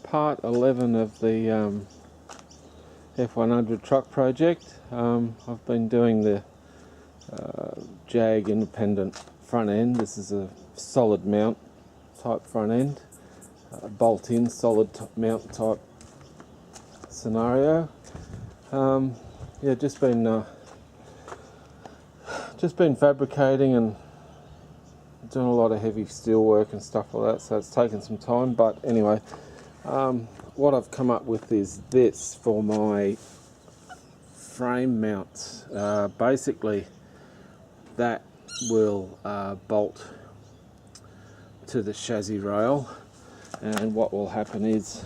Part 11 of the F100 truck project. I've been doing the Jag independent front end. This is a solid mount type front end, bolt-in solid mount type scenario. Yeah, just been fabricating and doing a lot of heavy steel work and stuff like that, so it's taken some time. But anyway, what I've come up with is this for my frame mounts. Basically that will bolt to the chassis rail, and what will happen is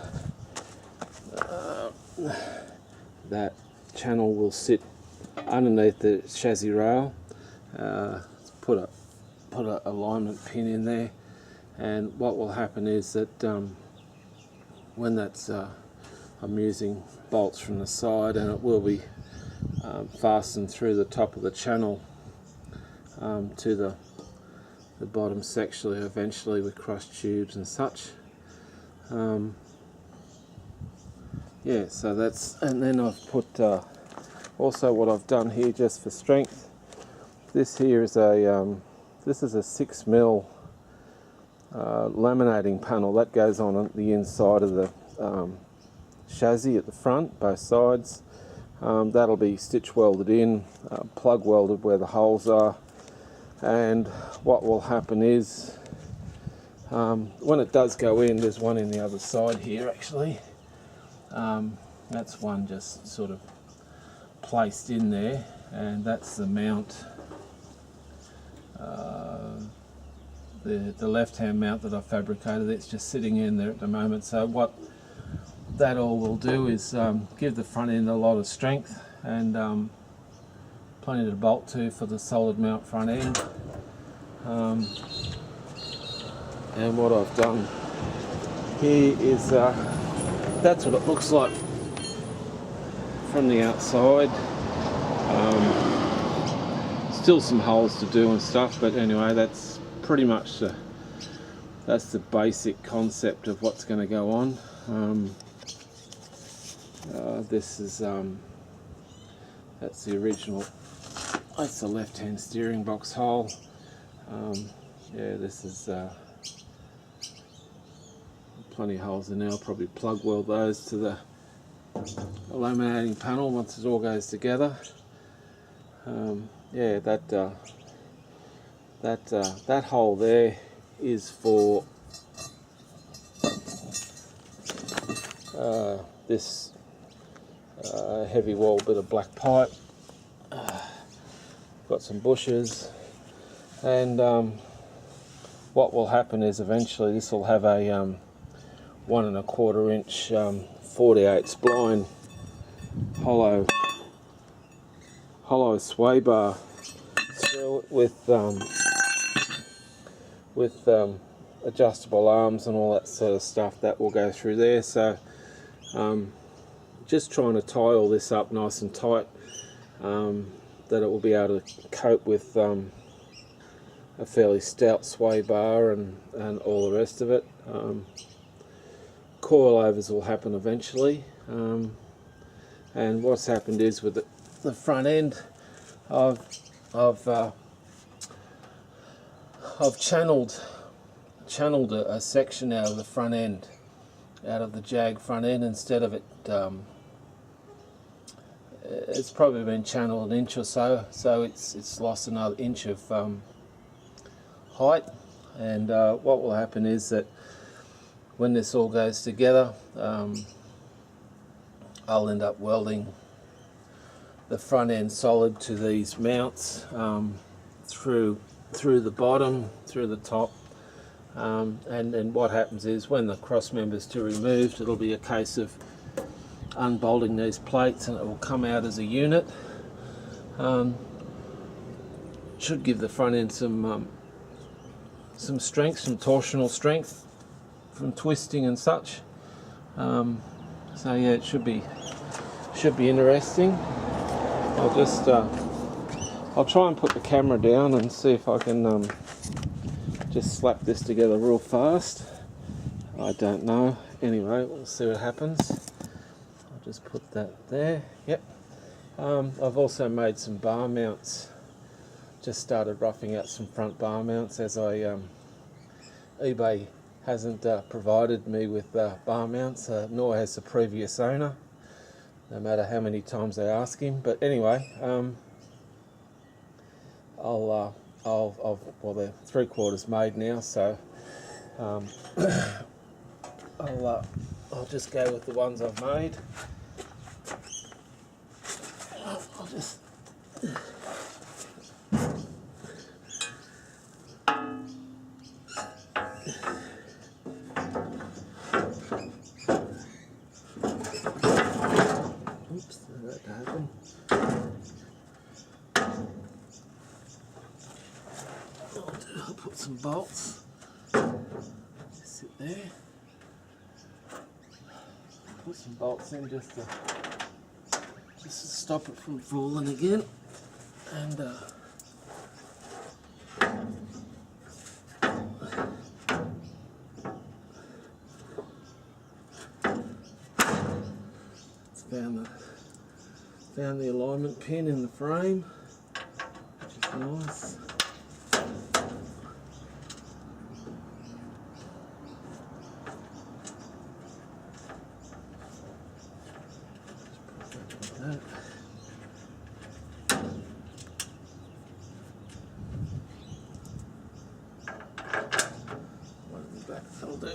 that channel will sit underneath the chassis rail. Put a alignment pin in there, and what will happen is that when that's I'm using bolts from the side, and it will be fastened through the top of the channel to the bottom section eventually with cross tubes and such. Yeah, so that's, and then I've put also what I've done here just for strength. This here is a this is a 6mm laminating panel that goes on the inside of the chassis at the front, both sides. That'll be stitch welded in, plug welded where the holes are, and what will happen is when it does go in, there's one in the other side here actually. That's one just sort of placed in there, and that's the mount, the left-hand mount that I fabricated. It's just sitting in there at the moment. So what that all will do is give the front end a lot of strength, and plenty to bolt to for the solid mount front end. And what I've done here is that's what it looks like from the outside. Still some holes to do and stuff, but anyway, that's pretty much that's the basic concept of what's going to go on. This is that's the original. That's the left-hand steering box hole. Yeah, this is plenty of holes in there. I'll probably plug weld those to the laminating panel once it all goes together. Yeah, that hole there is for this heavy wall bit of black pipe. Got some bushes, and what will happen is eventually this will have a 1 1/4 inch 48 spline hollow sway bar with adjustable arms and all that sort of stuff that will go through there. So just trying to tie all this up nice and tight, that it will be able to cope with a fairly stout sway bar and all the rest of it. Coilovers will happen eventually, and what's happened is with the front end, I've channeled a section out of the front end, out of the Jag front end. Instead of it, it's probably been channeled an inch or so, so it's lost another inch of height. And what will happen is that when this all goes together, I'll end up welding the front end solid to these mounts, through the bottom, through the top, and what happens is when the cross members to removed, it'll be a case of unbolting these plates, and it will come out as a unit. Should give the front end some strength, some torsional strength from twisting and such. So yeah, it should be interesting. I'll try and put the camera down and see if I can just slap this together real fast. I don't know. Anyway, we'll see what happens. I'll just put that there. Yep. I've also made some bar mounts. Just started roughing out some front bar mounts as I eBay hasn't provided me with bar mounts, nor has the previous owner, no matter how many times I ask him. But anyway, well, they're 3/4 made now, so I'll just go with the ones I've made. I'll just oops, that happened. I'll put some bolts. Just sit there. Put some bolts in just to stop it from falling again, and found the alignment pin in the frame, which is nice. That. One in the back, that'll do.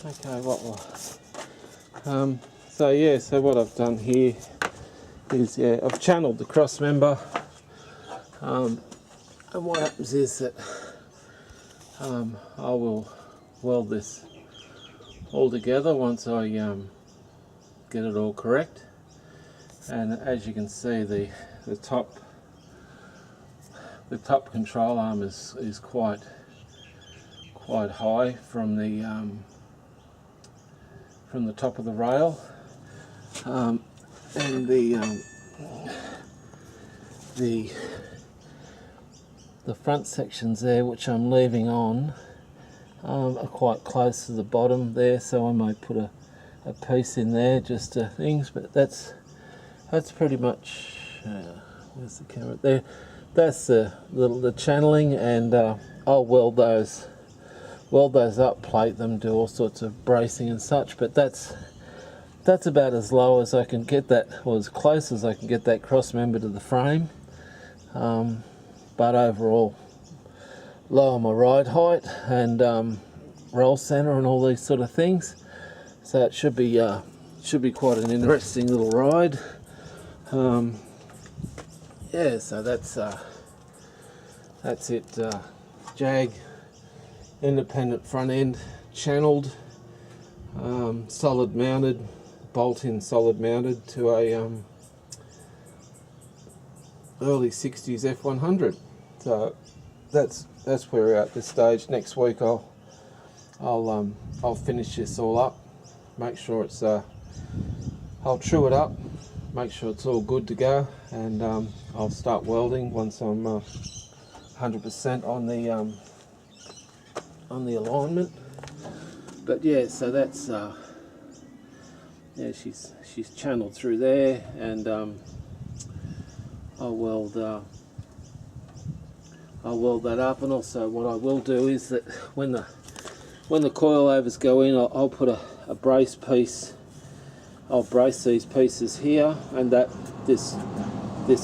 Okay, so what I've done here is, I've channeled the cross member, and what happens is that I will weld this all together once I get it all correct. And as you can see, the top control arm is quite high from the top of the rail, and the front sections there, which I'm leaving on, are quite close to the bottom there, so I might put a piece in there just to things, but that's pretty much where's the camera there, that's the channeling, and I'll weld those up, plate them, do all sorts of bracing and such, but that's about as low as I can get that, or as close as I can get that cross member to the frame, but overall lower my ride height and roll center and all these sort of things, so it should be quite an interesting little ride. Yeah, so that's it. Jag independent front end, channeled, solid mounted, bolt in solid mounted to a early 60s F100. So that's where we're at this stage. Next week I'll finish this all up, make sure it's I'll true it up, make sure it's all good to go, and I'll start welding once I'm 100% on the alignment. But yeah, so that's yeah, she's channeled through there, and I'll weld that up. And also what I will do is that when the coilovers go in, I'll put a brace piece. I'll brace these pieces here, and that this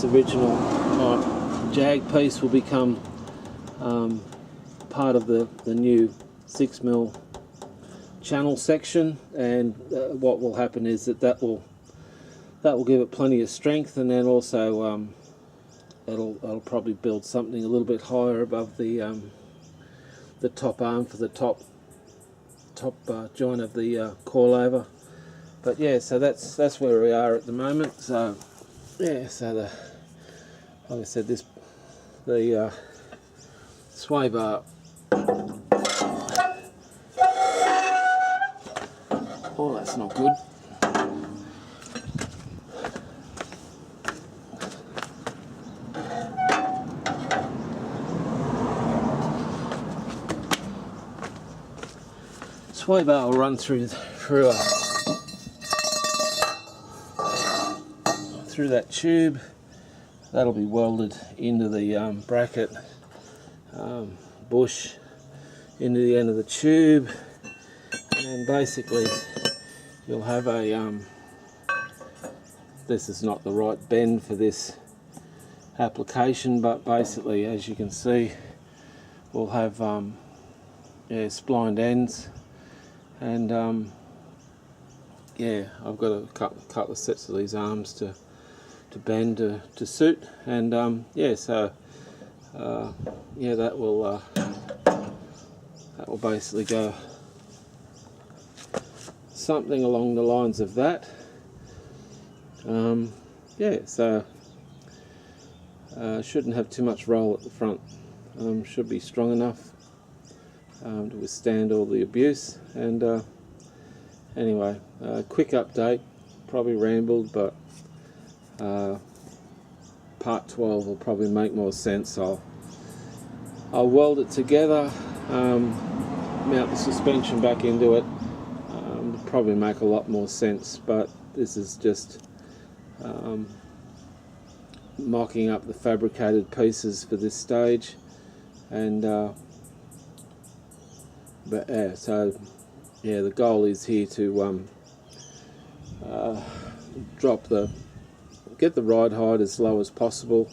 original Jag piece will become part of the new 6mm channel section. And what will happen is that will give it plenty of strength, and then also it'll probably build something a little bit higher above the top arm for the top joint of the coilover. But yeah, so that's where we are at the moment. So yeah, so like I said, the sway bar, oh, that's not good. Sway bar will run through that tube. That'll be welded into the bracket bush into the end of the tube, and then basically you'll have a this is not the right bend for this application, but basically, as you can see, we'll have yeah, splined ends, and yeah, I've got a couple of sets of these arms to bend to suit, and yeah, so yeah, that will basically go something along the lines of that. Yeah, so shouldn't have too much roll at the front. Should be strong enough to withstand all the abuse. And anyway, quick update, probably rambled, but part 12 will probably make more sense. I'll weld it together, mount the suspension back into it. Probably make a lot more sense, but this is just mocking up the fabricated pieces for this stage. And but yeah, so yeah, the goal is here to get the ride height as low as possible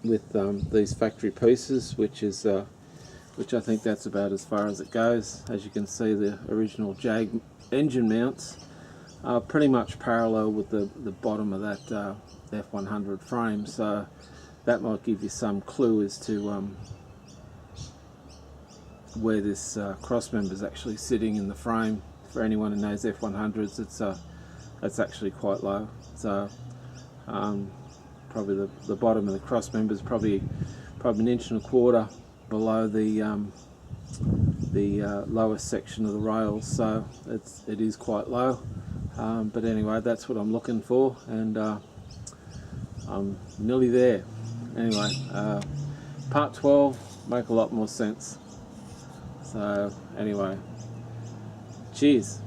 with these factory pieces, which I think that's about as far as it goes. As you can see, the original Jag engine mounts are pretty much parallel with the bottom of that F100 frame, so that might give you some clue as to where this cross member is actually sitting in the frame. For anyone who knows F100s, it's actually quite low. So probably the bottom of the cross member is probably an inch and a quarter below the lowest section of the rails, so it is quite low. But anyway, that's what I'm looking for, and I'm nearly there. Anyway, part 12 make a lot more sense. So anyway, cheers.